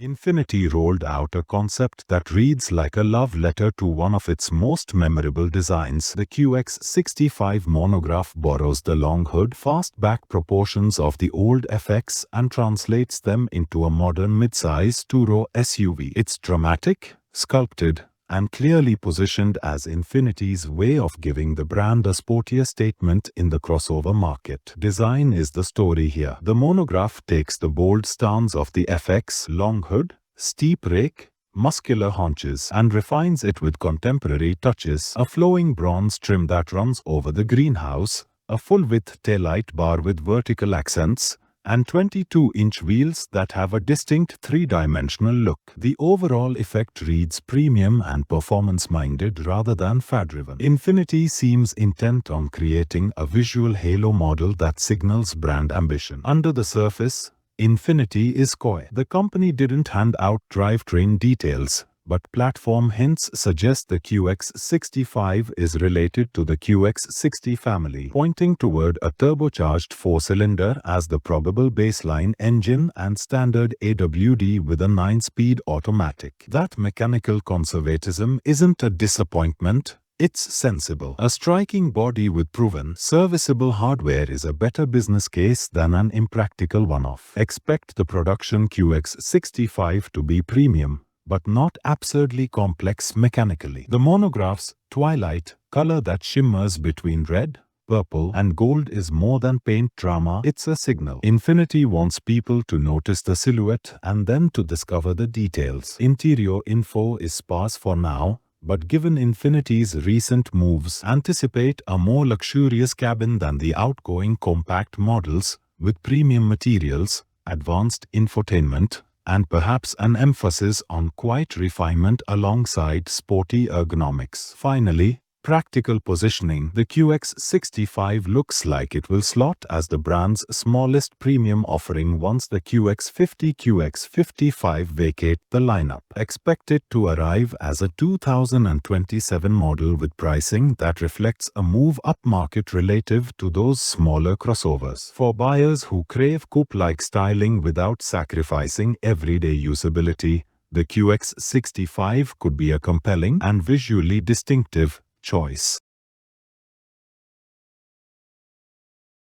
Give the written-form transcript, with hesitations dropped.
Infiniti rolled out a concept that reads like a love letter to one of its most memorable designs. The QX65 Monograph borrows the long hood, fastback proportions of the old FX and translates them into a modern midsize two-row SUV. It's dramatic, sculpted, and clearly positioned as Infiniti's way of giving the brand a sportier statement in the crossover market. Design is the story here. The Monograph takes the bold stance of the FX long hood, steep rake, muscular haunches, and refines it with contemporary touches. A flowing bronze trim that runs over the greenhouse, a full-width taillight bar with vertical accents, and 22-inch wheels that have a distinct three-dimensional look. The overall effect reads premium and performance-minded rather than fad-driven. Infiniti seems intent on creating a visual halo model that signals brand ambition. Under the surface, Infiniti is coy. The company didn't hand out drivetrain details, but platform hints suggest the QX65 is related to the QX60 family, pointing toward a turbocharged 4-cylinder as the probable baseline engine and standard AWD with a 9-speed automatic. That mechanical conservatism isn't a disappointment. It's sensible. A striking body with proven, serviceable hardware is a better business case than an impractical one-off. Expect the production QX65 to be premium, but not absurdly complex mechanically. The Monograph's twilight color that shimmers between red, purple, and gold is more than paint drama. It's a signal. Infiniti wants people to notice the silhouette and then to discover the details. Interior info is sparse for now, but given Infiniti's recent moves, anticipate a more luxurious cabin than the outgoing compact models, with premium materials, advanced infotainment, and perhaps an emphasis on quiet refinement alongside sporty ergonomics. Finally, practical positioning. The QX65 looks like it will slot as the brand's smallest premium offering once the QX50 QX55 vacate the lineup. Expected to arrive as a 2027 model with pricing that reflects a move upmarket relative to those smaller crossovers. For buyers who crave coupe-like styling without sacrificing everyday usability, the QX65 could be a compelling and visually distinctive choice.